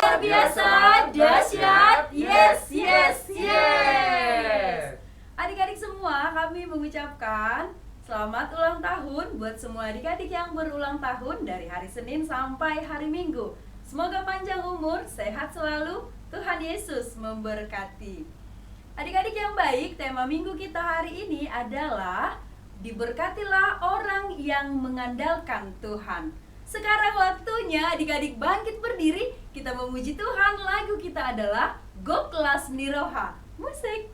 luar biasa, dahsyat, yes, yes, yes. Adik-adik semua, kami mengucapkan selamat ulang tahun buat semua adik-adik yang berulang tahun dari hari Senin sampai hari Minggu. Semoga panjang umur, sehat selalu, Tuhan Yesus memberkati. Adik-adik yang baik, tema minggu kita hari ini adalah diberkatilah orang yang mengandalkan Tuhan. Sekarang waktunya adik-adik bangkit berdiri, kita memuji Tuhan. Lagu kita adalah Go Kelas Niroha. Musik.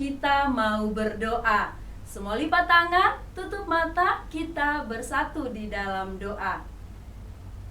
Kita mau berdoa. Semua lipat tangan, tutup mata, kita bersatu di dalam doa.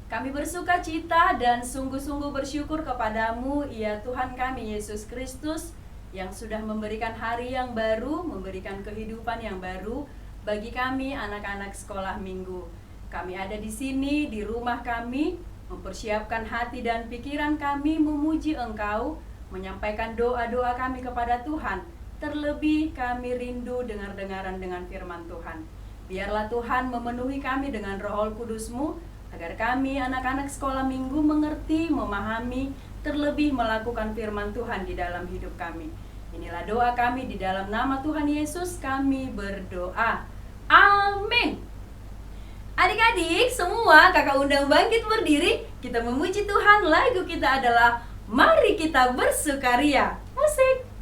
Kami bersuka cita dan sungguh-sungguh bersyukur kepadamu, ya Tuhan kami Yesus Kristus, yang sudah memberikan hari yang baru, memberikan kehidupan yang baru bagi kami anak-anak sekolah minggu. Kami ada di sini, di rumah kami, mempersiapkan hati dan pikiran kami memuji Engkau, menyampaikan doa-doa kami kepada Tuhan. Terlebih kami rindu dengar-dengaran dengan firman Tuhan. Biarlah Tuhan memenuhi kami dengan Roh Kudus-Mu, agar kami anak-anak sekolah minggu mengerti, memahami, terlebih melakukan firman Tuhan di dalam hidup kami. Inilah doa kami di dalam nama Tuhan Yesus kami berdoa. Amin. Adik-adik semua, kakak undang bangkit berdiri. Kita memuji Tuhan. Lagu kita adalah Mari Kita Bersukaria. Musik.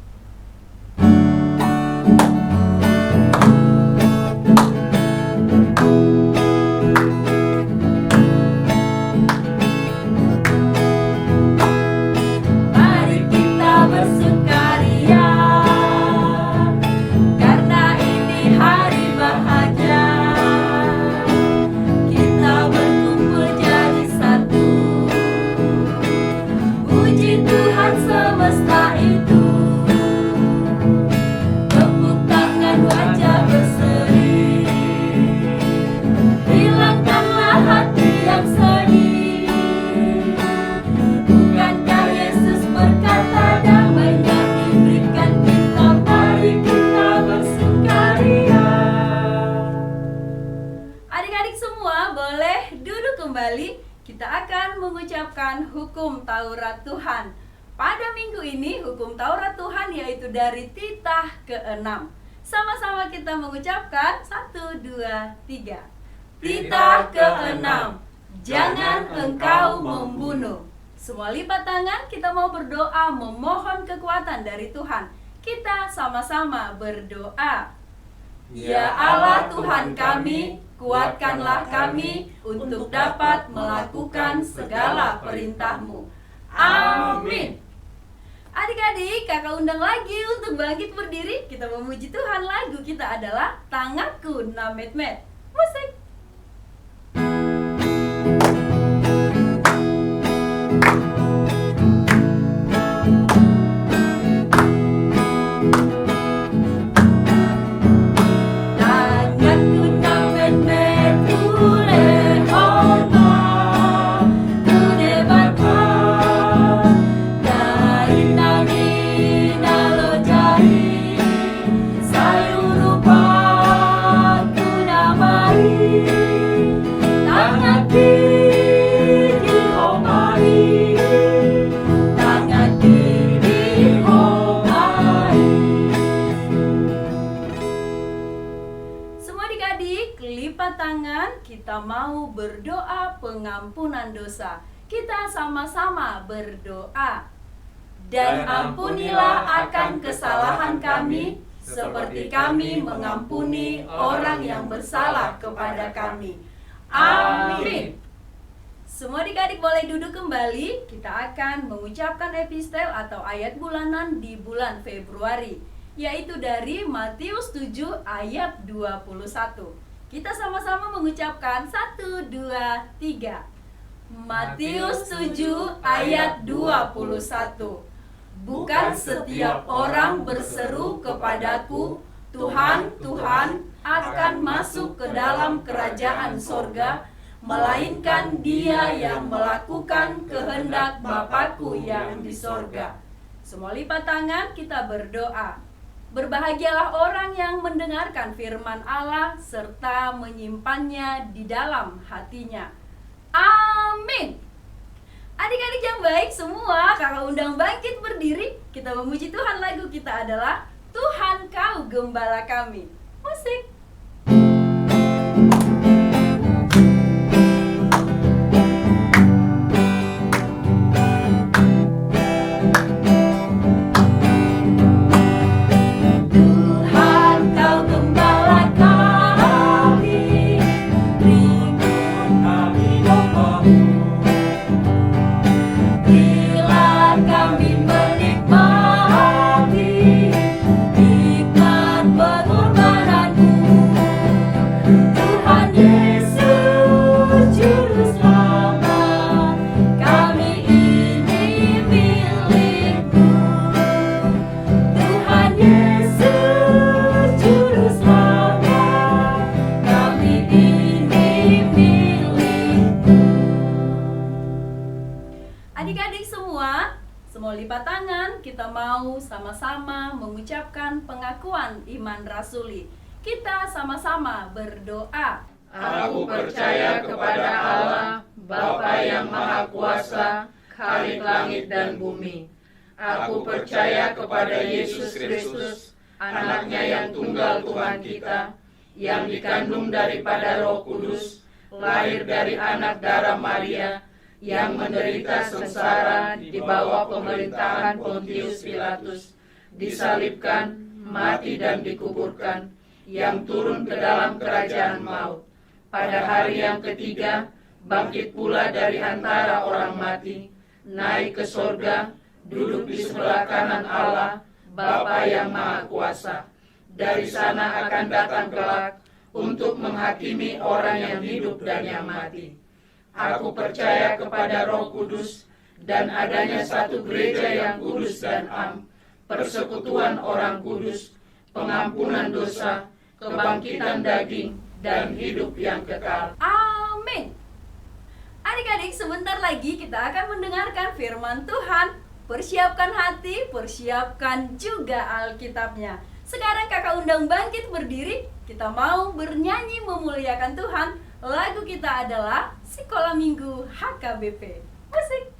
Tuhan semesta itu mengucapkan hukum Taurat Tuhan. Pada minggu ini hukum Taurat Tuhan yaitu dari titah ke-6. Sama-sama kita mengucapkan 1, 2, 3. Titah ke-6. Jangan engkau membunuh. Semua lipat tangan, kita mau berdoa memohon kekuatan dari Tuhan. Kita sama-sama berdoa. Ya Allah Tuhan kami, kuatkanlah kami untuk dapat melakukan segala perintah-Mu. Amin. Adik-adik, kakak undang lagi untuk bangkit berdiri. Kita memuji Tuhan. Lagu kita adalah Tanganku Namet-met. Musik. Lipat tangan, kita mau berdoa pengampunan dosa. Kita sama-sama berdoa. Dan ampunilah akan kesalahan kami, seperti kami mengampuni orang yang bersalah kepada kami. Amin. Semua adik-adik boleh duduk kembali. Kita akan mengucapkan epistel atau ayat bulanan di bulan Februari, yaitu dari Matius 7 ayat 21. Kita sama-sama mengucapkan 1, 2, 3. Matius 7 ayat 21. Bukan setiap orang berseru kepadaku, Tuhan, Tuhan, akan masuk ke dalam kerajaan sorga, melainkan dia yang melakukan kehendak Bapakku yang di sorga. Semua lipat tangan, kita berdoa. Berbahagialah orang yang mendengarkan firman Allah serta menyimpannya di dalam hatinya. Amin. Adik-adik yang baik semua, kakak undang bangkit berdiri. Kita memuji Tuhan. Lagu kita adalah Tuhan Kau Gembala Kami. Musik. Adik-adik semua lipat tangan, kita mau sama-sama mengucapkan pengakuan iman rasuli. Kita sama-sama berdoa. Aku percaya kepada Allah, Bapa yang Maha Kuasa, Khalik langit dan bumi. Aku percaya kepada Yesus Kristus, Anaknya yang tunggal Tuhan kita, yang dikandung daripada Roh Kudus, lahir dari anak darah Maria, yang menderita sengsara di bawah pemerintahan Pontius Pilatus, disalibkan, mati dan dikuburkan, yang turun ke dalam kerajaan maut. Pada hari yang ketiga, bangkit pula dari antara orang mati, naik ke sorga, duduk di sebelah kanan Allah, Bapa yang Maha Kuasa. Dari sana akan datang kelak untuk menghakimi orang yang hidup dan yang mati. Aku percaya kepada Roh Kudus dan adanya satu gereja yang kudus dan am, persekutuan orang kudus, pengampunan dosa, kebangkitan daging, dan hidup yang kekal. Amin. Adik-adik, sebentar lagi kita akan mendengarkan firman Tuhan. Persiapkan hati, persiapkan juga Alkitabnya. Sekarang kakak undang bangkit berdiri. Kita mau bernyanyi memuliakan Tuhan. Lagu kita adalah Sekolah Minggu HKBP. Musik.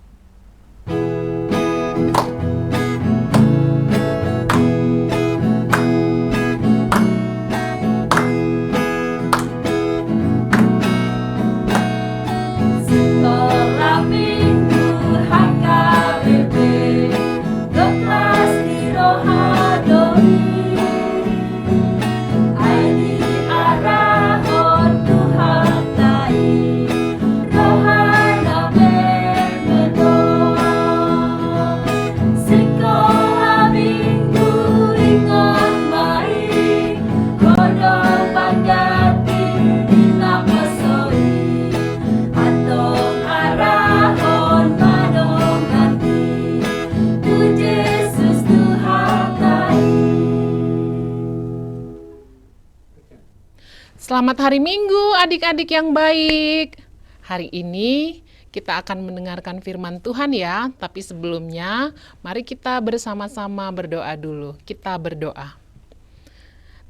Sekolah Minggu HKBP, kelas di Rohadoi. Arahon Tuhan tai, rohana Selamat hari Minggu adik-adik yang baik. Hari ini kita akan mendengarkan firman Tuhan ya. Tapi sebelumnya mari kita bersama-sama berdoa dulu. Kita berdoa.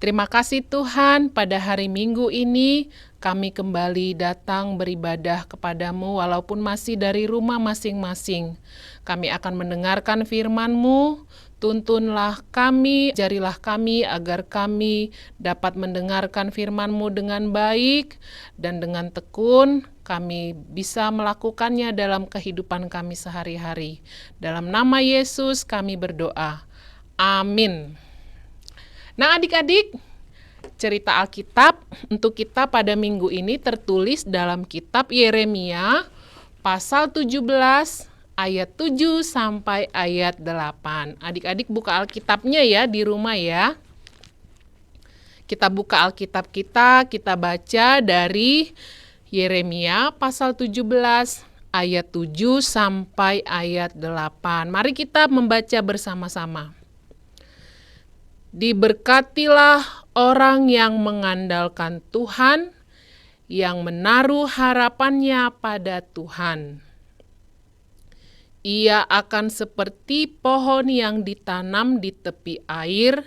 Terima kasih Tuhan, pada hari Minggu ini kami kembali datang beribadah kepadamu walaupun masih dari rumah masing-masing. Kami akan mendengarkan firman-Mu. Tuntunlah kami, ajarilah kami agar kami dapat mendengarkan firman-Mu dengan baik dan dengan tekun kami bisa melakukannya dalam kehidupan kami sehari-hari. Dalam nama Yesus kami berdoa. Amin. Nah adik-adik, cerita Alkitab untuk kita pada minggu ini tertulis dalam kitab Yeremia pasal 17 ayat 7 sampai ayat 8. Adik-adik buka Alkitabnya ya di rumah ya. Kita buka Alkitab kita baca dari Yeremia pasal 17 ayat 7 sampai ayat 8. Mari kita membaca bersama-sama. Diberkatilah orang yang mengandalkan Tuhan, yang menaruh harapannya pada Tuhan. Ia akan seperti pohon yang ditanam di tepi air,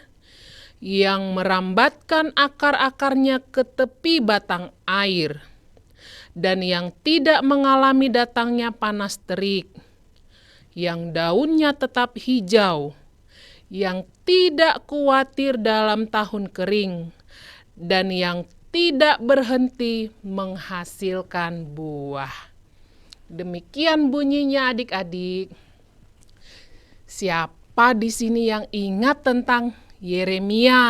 yang merambatkan akar-akarnya ke tepi batang air, dan yang tidak mengalami datangnya panas terik, yang daunnya tetap hijau, yang tidak khawatir dalam tahun kering, dan yang tidak berhenti menghasilkan buah. Demikian bunyinya adik-adik. Siapa di sini yang ingat tentang Yeremia?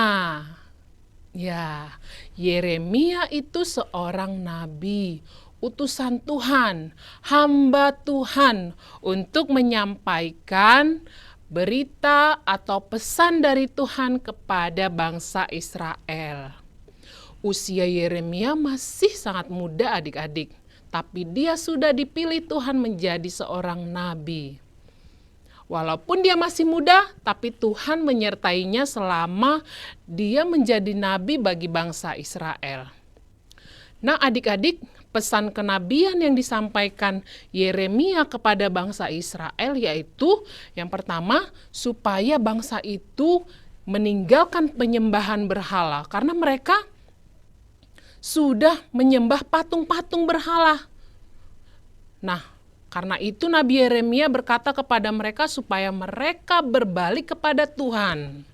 Ya, Yeremia itu seorang nabi, utusan Tuhan, hamba Tuhan untuk menyampaikan berita atau pesan dari Tuhan kepada bangsa Israel. Usia Yeremia masih sangat muda adik-adik, tapi dia sudah dipilih Tuhan menjadi seorang nabi. Walaupun dia masih muda, tapi Tuhan menyertainya selama dia menjadi nabi bagi bangsa Israel. Nah adik-adik, pesan kenabian yang disampaikan Yeremia kepada bangsa Israel yaitu yang pertama, supaya bangsa itu meninggalkan penyembahan berhala karena mereka sudah menyembah patung-patung berhala. Nah, karena itu Nabi Yeremia berkata kepada mereka supaya mereka berbalik kepada Tuhan.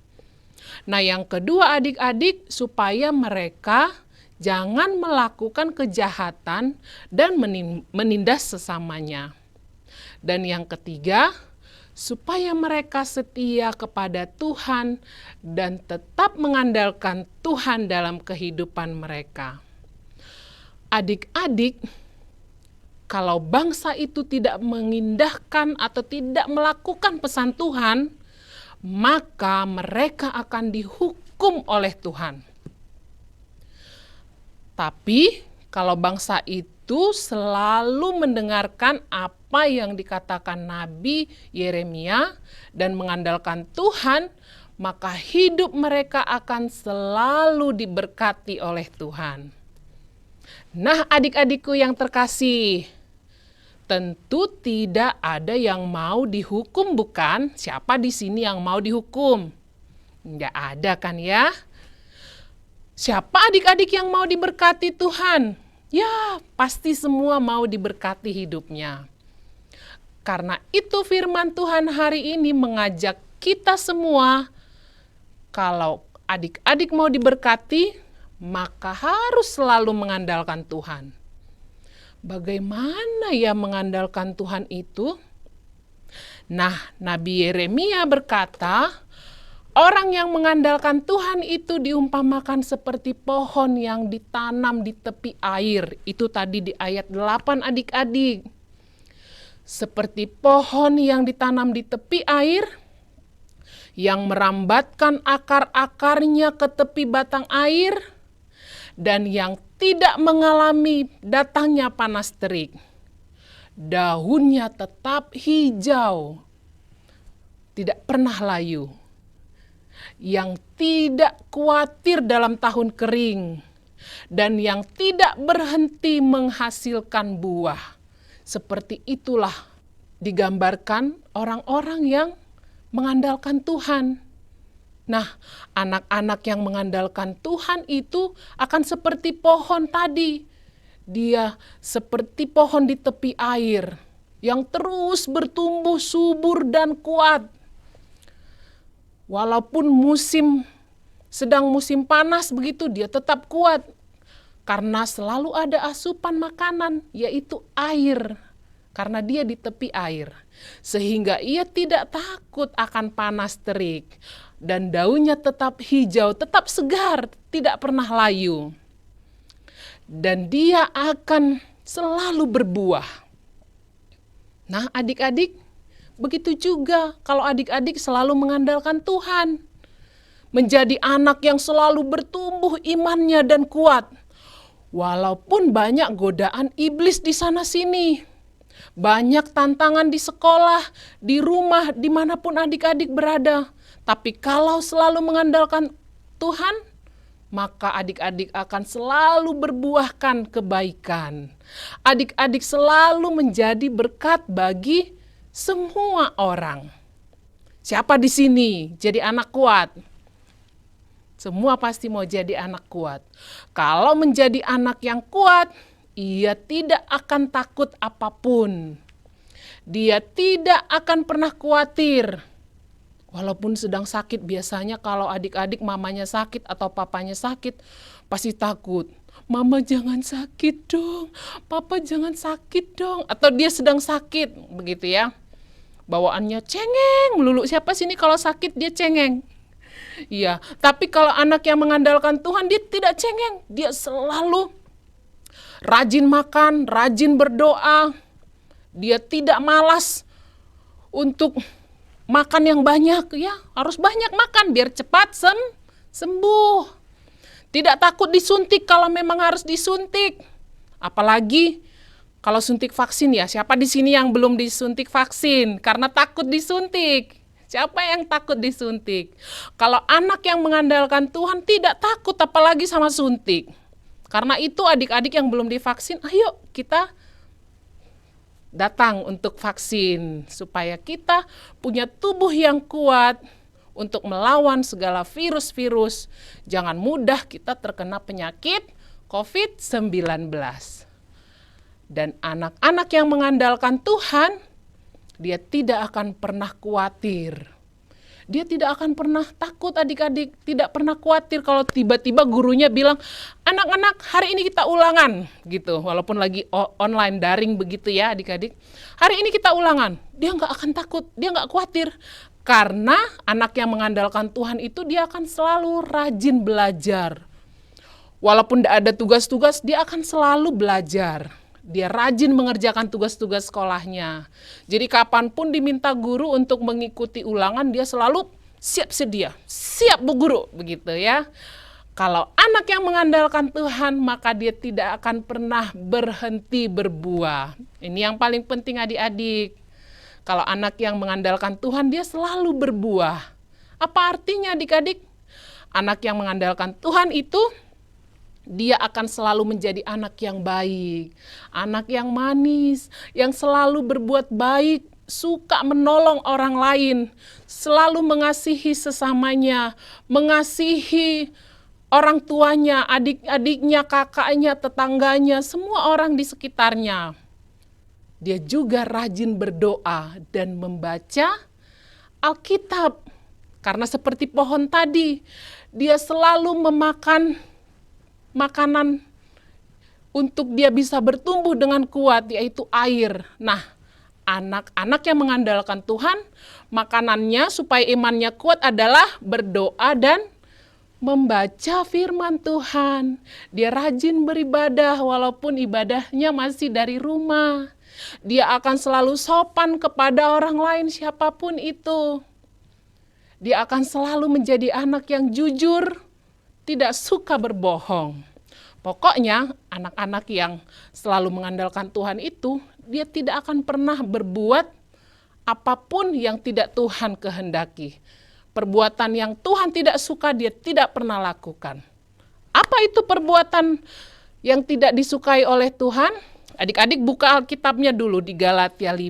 Nah, yang kedua adik-adik, supaya mereka jangan melakukan kejahatan dan menindas sesamanya. Dan yang ketiga, supaya mereka setia kepada Tuhan dan tetap mengandalkan Tuhan dalam kehidupan mereka. Adik-adik, kalau bangsa itu tidak mengindahkan atau tidak melakukan pesan Tuhan, maka mereka akan dihukum oleh Tuhan. Tapi kalau bangsa itu selalu mendengarkan apa yang dikatakan Nabi Yeremia dan mengandalkan Tuhan, maka hidup mereka akan selalu diberkati oleh Tuhan. Nah, adik-adikku yang terkasih, tentu tidak ada yang mau dihukum, bukan? Siapa di sini yang mau dihukum? Nggak ada kan ya? Siapa adik-adik yang mau diberkati Tuhan? Ya, pasti semua mau diberkati hidupnya. Karena itu firman Tuhan hari ini mengajak kita semua, kalau adik-adik mau diberkati, maka harus selalu mengandalkan Tuhan. Bagaimana ya mengandalkan Tuhan itu? Nah, Nabi Yeremia berkata, orang yang mengandalkan Tuhan itu diumpamakan seperti pohon yang ditanam di tepi air. Itu tadi di ayat 8 adik-adik. Seperti pohon yang ditanam di tepi air, yang merambatkan akar-akarnya ke tepi batang air, dan yang tidak mengalami datangnya panas terik. Daunnya tetap hijau, tidak pernah layu. Yang tidak khawatir dalam tahun kering, dan yang tidak berhenti menghasilkan buah. Seperti itulah digambarkan orang-orang yang mengandalkan Tuhan. Nah, anak-anak yang mengandalkan Tuhan itu akan seperti pohon tadi. Dia seperti pohon di tepi air yang terus bertumbuh subur dan kuat. Walaupun sedang musim panas begitu, dia tetap kuat. Karena selalu ada asupan makanan, yaitu air. Karena dia di tepi air. Sehingga ia tidak takut akan panas terik. Dan daunnya tetap hijau, tetap segar, tidak pernah layu. Dan dia akan selalu berbuah. Nah, adik-adik, begitu juga kalau adik-adik selalu mengandalkan Tuhan. Menjadi anak yang selalu bertumbuh imannya dan kuat. Walaupun banyak godaan iblis di sana-sini. Banyak tantangan di sekolah, di rumah, dimanapun adik-adik berada. Tapi kalau selalu mengandalkan Tuhan, maka adik-adik akan selalu berbuahkan kebaikan. Adik-adik selalu menjadi berkat bagi semua orang. Siapa di sini jadi anak kuat? Semua pasti mau jadi anak kuat. Kalau menjadi anak yang kuat, ia tidak akan takut apapun. Dia tidak akan pernah khawatir. Walaupun sedang sakit, biasanya kalau adik-adik mamanya sakit atau papanya sakit, pasti takut. Mama jangan sakit dong, papa jangan sakit dong. Atau dia sedang sakit, begitu ya. Bawaannya cengeng melulu. Siapa sini kalau sakit dia cengeng? Iya, tapi kalau anak yang mengandalkan Tuhan, dia tidak cengeng. Dia selalu rajin makan, rajin berdoa. Dia tidak malas untuk makan yang banyak, ya harus banyak makan biar cepat sembuh. Tidak takut disuntik kalau memang harus disuntik. Apalagi kalau suntik vaksin ya, siapa di sini yang belum disuntik vaksin karena takut disuntik? Siapa yang takut disuntik? Kalau anak yang mengandalkan Tuhan tidak takut apalagi sama suntik. Karena itu adik-adik yang belum divaksin, ayo kita datang untuk vaksin supaya kita punya tubuh yang kuat untuk melawan segala virus-virus. Jangan mudah kita terkena penyakit COVID-19. Dan anak-anak yang mengandalkan Tuhan, dia tidak akan pernah khawatir. Dia tidak akan pernah takut adik-adik, tidak pernah khawatir kalau tiba-tiba gurunya bilang, anak-anak hari ini kita ulangan, gitu. Walaupun lagi online daring begitu ya adik-adik. Hari ini kita ulangan, dia nggak akan takut, dia nggak khawatir. Karena anak yang mengandalkan Tuhan itu dia akan selalu rajin belajar. Walaupun tidak ada tugas-tugas, dia akan selalu belajar. Dia rajin mengerjakan tugas-tugas sekolahnya. Jadi kapanpun diminta guru untuk mengikuti ulangan, dia selalu siap sedia. Siap Bu Guru, begitu ya. Kalau anak yang mengandalkan Tuhan, maka dia tidak akan pernah berhenti berbuah. Ini yang paling penting adik-adik. Kalau anak yang mengandalkan Tuhan, dia selalu berbuah. Apa artinya adik-adik? Anak yang mengandalkan Tuhan itu, dia akan selalu menjadi anak yang baik, anak yang manis, yang selalu berbuat baik, suka menolong orang lain, selalu mengasihi sesamanya, mengasihi orang tuanya, adik-adiknya, kakaknya, tetangganya, semua orang di sekitarnya. Dia juga rajin berdoa dan membaca Alkitab. Karena seperti pohon tadi, dia selalu memakan makanan untuk dia bisa bertumbuh dengan kuat, yaitu air. Nah, anak-anak yang mengandalkan Tuhan, makanannya supaya imannya kuat adalah berdoa dan membaca firman Tuhan. Dia rajin beribadah walaupun ibadahnya masih dari rumah. Dia akan selalu sopan kepada orang lain siapapun itu. Dia akan selalu menjadi anak yang jujur, tidak suka berbohong. Pokoknya anak-anak yang selalu mengandalkan Tuhan itu, dia tidak akan pernah berbuat apapun yang tidak Tuhan kehendaki. Perbuatan yang Tuhan tidak suka, dia tidak pernah lakukan. Apa itu perbuatan yang tidak disukai oleh Tuhan? Adik-adik buka Alkitabnya dulu di Galatia 5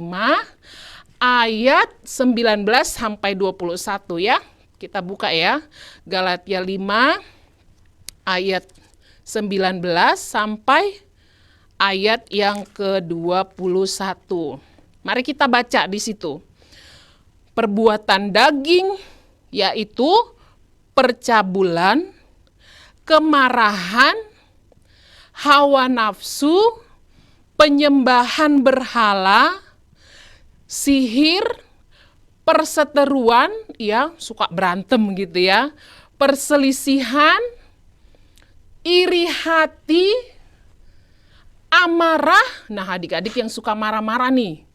ayat 19 sampai 21 ya. Kita buka ya. Galatia 5 ayat 19 sampai ayat yang ke-21. Mari kita baca di situ. Perbuatan daging yaitu percabulan, kemarahan, hawa nafsu, penyembahan berhala, sihir, perseteruan, ya, suka berantem gitu ya, perselisihan, iri hati, amarah. Nah, adik-adik yang suka marah-marah nih,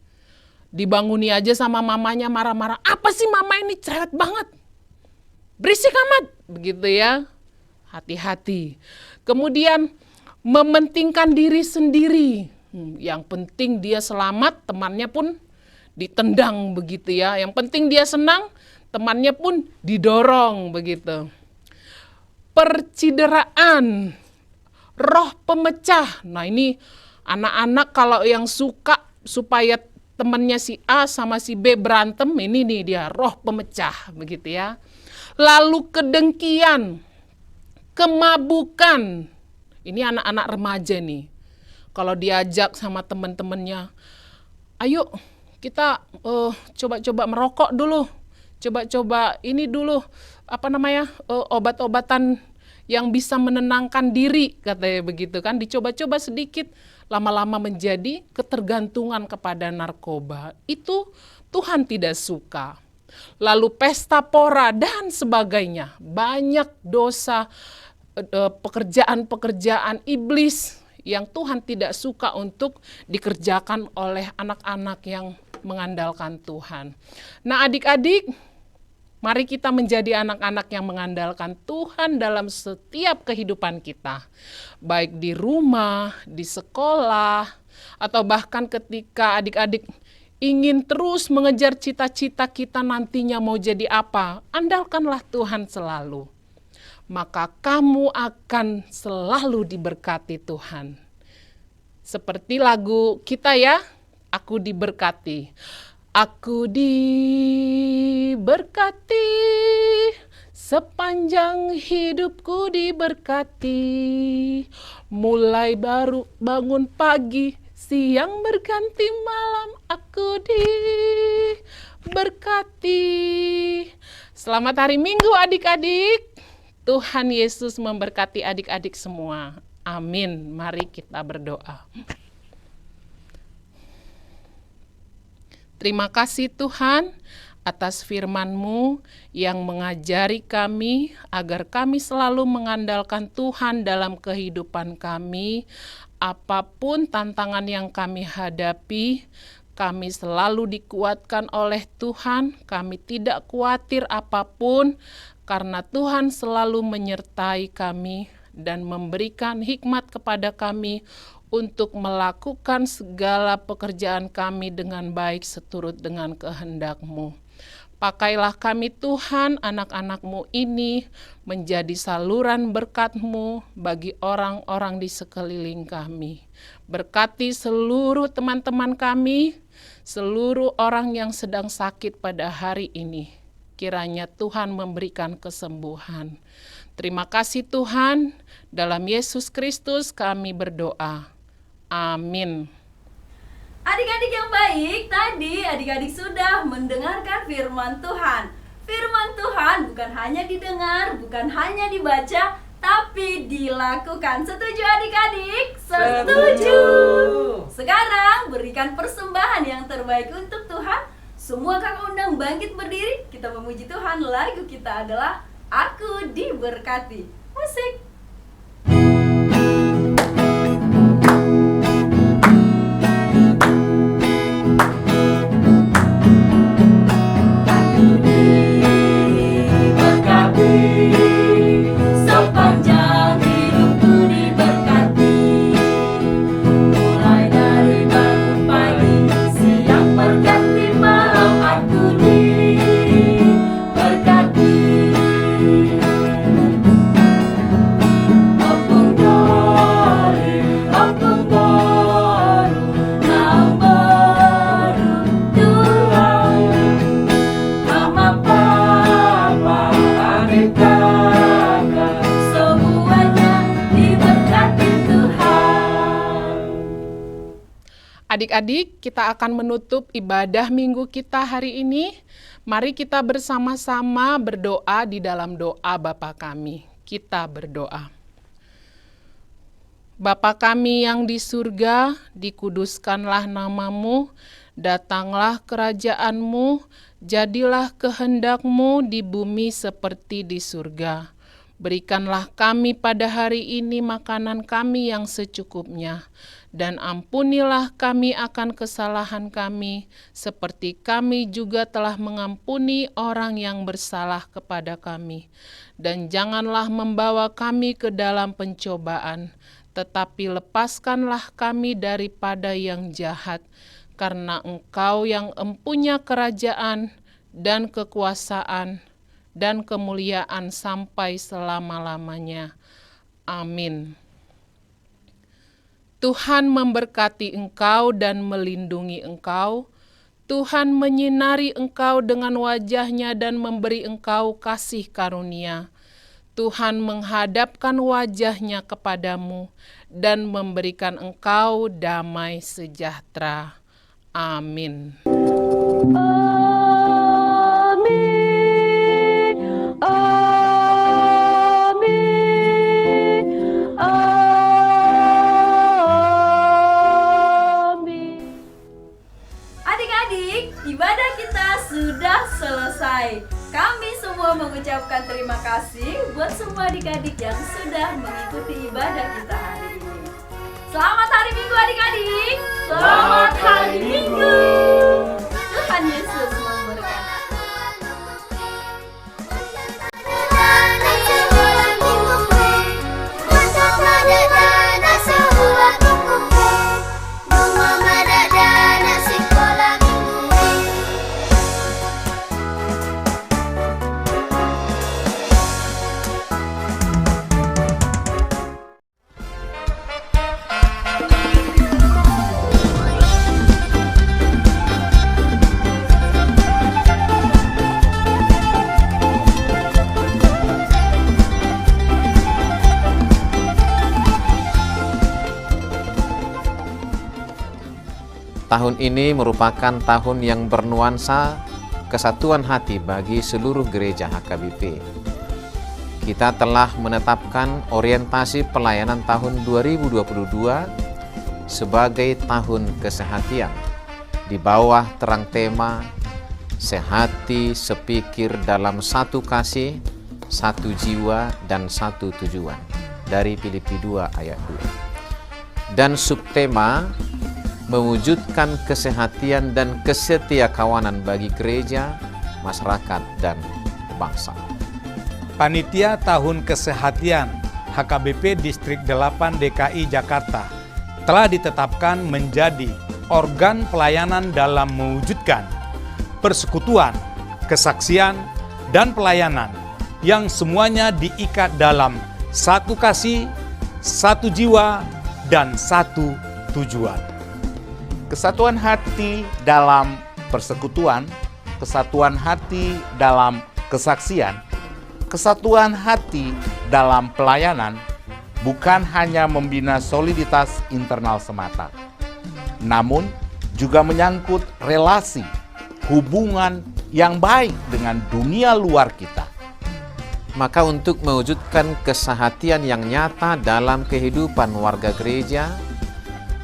dibanguni aja sama mamanya marah-marah. Apa sih mama ini cerewet banget? Berisik amat, begitu ya. Hati-hati. Kemudian mementingkan diri sendiri. Yang penting dia selamat, temannya pun ditendang begitu ya. Yang penting dia senang, temannya pun didorong begitu. Percideraan, roh pemecah. Nah, ini anak-anak kalau yang suka supaya temannya si A sama si B berantem, ini nih dia roh pemecah begitu ya. Lalu kedengkian, kemabukan. Ini anak-anak remaja nih. Kalau diajak sama teman-temannya, ayo kita coba-coba merokok dulu. Coba-coba ini dulu, obat-obatan yang bisa menenangkan diri, katanya begitu kan. Dicoba-coba sedikit, lama-lama menjadi ketergantungan kepada narkoba. Itu Tuhan tidak suka. Lalu pesta pora dan sebagainya. Banyak dosa, pekerjaan-pekerjaan iblis yang Tuhan tidak suka untuk dikerjakan oleh anak-anak yang mengandalkan Tuhan. Nah, adik-adik, mari kita menjadi anak-anak yang mengandalkan Tuhan dalam setiap kehidupan kita. Baik di rumah, di sekolah, atau bahkan ketika adik-adik ingin terus mengejar cita-cita kita nantinya mau jadi apa, andalkanlah Tuhan selalu. Maka kamu akan selalu diberkati Tuhan. Seperti lagu kita ya, aku diberkati. Aku diberkati, sepanjang hidupku diberkati. Mulai baru bangun pagi, siang berganti malam, aku diberkati. Selamat hari Minggu adik-adik. Tuhan Yesus memberkati adik-adik semua. Amin. Mari kita berdoa. Terima kasih Tuhan atas firman-Mu yang mengajari kami agar kami selalu mengandalkan Tuhan dalam kehidupan kami. Apapun tantangan yang kami hadapi, kami selalu dikuatkan oleh Tuhan. Kami tidak khawatir apapun karena Tuhan selalu menyertai kami dan memberikan hikmat kepada kami untuk melakukan segala pekerjaan kami dengan baik seturut dengan kehendak-Mu. Pakailah kami Tuhan, anak-anak-Mu ini menjadi saluran berkat-Mu bagi orang-orang di sekeliling kami. Berkati seluruh teman-teman kami, seluruh orang yang sedang sakit pada hari ini. Kiranya Tuhan memberikan kesembuhan. Terima kasih Tuhan, dalam Yesus Kristus kami berdoa. Amin. Adik-adik yang baik, tadi adik-adik sudah mendengarkan firman Tuhan. Firman Tuhan bukan hanya didengar, bukan hanya dibaca, tapi dilakukan. Setuju adik-adik? Setuju. Sekarang berikan persembahan yang terbaik untuk Tuhan. Semua kakak undang bangkit berdiri. Kita memuji Tuhan. Lagu kita adalah Aku Diberkati. Musik. Adik-adik, kita akan menutup ibadah minggu kita hari ini. Mari kita bersama-sama berdoa di dalam doa Bapa kami. Kita berdoa. Bapa kami yang di surga, dikuduskanlah namamu, datanglah kerajaan-Mu, jadilah kehendak-Mu di bumi seperti di surga. Berikanlah kami pada hari ini makanan kami yang secukupnya, dan ampunilah kami akan kesalahan kami, seperti kami juga telah mengampuni orang yang bersalah kepada kami. Dan janganlah membawa kami ke dalam pencobaan, tetapi lepaskanlah kami daripada yang jahat, karena Engkau yang empunya kerajaan dan kekuasaan dan kemuliaan sampai selama-lamanya. Amin. Tuhan memberkati engkau dan melindungi engkau. Tuhan menyinari engkau dengan wajah-Nya dan memberi engkau kasih karunia. Tuhan menghadapkan wajah-Nya kepadamu dan memberikan engkau damai sejahtera. Amin. Ibadah kita sudah selesai. Kami semua mengucapkan terima kasih buat semua adik-adik yang sudah mengikuti ibadah kita hari ini. Selamat hari Minggu adik-adik. Selamat hari Minggu. Tuhan Yesus memberkati. Tahun ini merupakan tahun yang bernuansa kesatuan hati bagi seluruh gereja HKBP. Kita telah menetapkan orientasi pelayanan tahun 2022 sebagai tahun kesehatian di bawah terang tema sehati sepikir dalam satu kasih, satu jiwa, dan satu tujuan dari Filipi 2 ayat 2. Dan subtema mewujudkan kesehatian dan kesetiakawanan bagi gereja, masyarakat, dan bangsa. Panitia Tahun Kesehatian HKBP Distrik 8 DKI Jakarta telah ditetapkan menjadi organ pelayanan dalam mewujudkan persekutuan, kesaksian, dan pelayanan yang semuanya diikat dalam satu kasih, satu jiwa, dan satu tujuan. Kesatuan hati dalam persekutuan, kesatuan hati dalam kesaksian, kesatuan hati dalam pelayanan bukan hanya membina soliditas internal semata, namun juga menyangkut relasi, hubungan yang baik dengan dunia luar kita. Maka untuk mewujudkan kesehatian yang nyata dalam kehidupan warga gereja,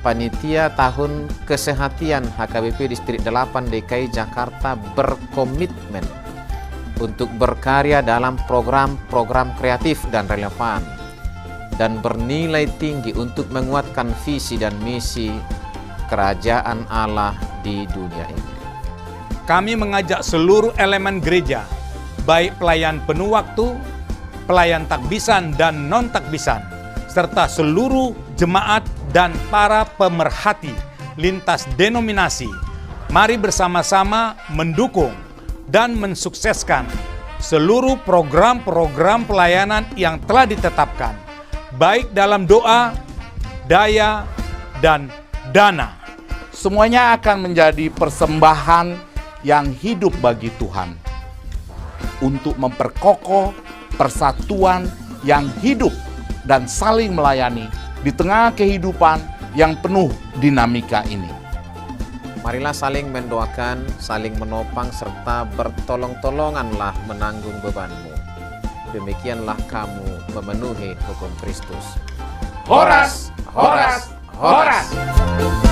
Panitia Tahun Kesehatian HKBP Distrik 8 DKI Jakarta berkomitmen untuk berkarya dalam program-program kreatif dan relevan dan bernilai tinggi untuk menguatkan visi dan misi kerajaan Allah di dunia ini. Kami mengajak seluruh elemen gereja, baik pelayan penuh waktu, pelayan takbisan dan non-takbisan, serta seluruh jemaat dan para pemerhati lintas denominasi, mari bersama-sama mendukung dan mensukseskan seluruh program-program pelayanan yang telah ditetapkan, baik dalam doa, daya, dan dana. Semuanya akan menjadi persembahan yang hidup bagi Tuhan untuk memperkokoh persatuan yang hidup dan saling melayani di tengah kehidupan yang penuh dinamika ini. Marilah saling mendoakan, saling menopang, serta bertolong-tolonganlah menanggung bebanmu. Demikianlah kamu memenuhi hukum Kristus. Horas, horas, horas.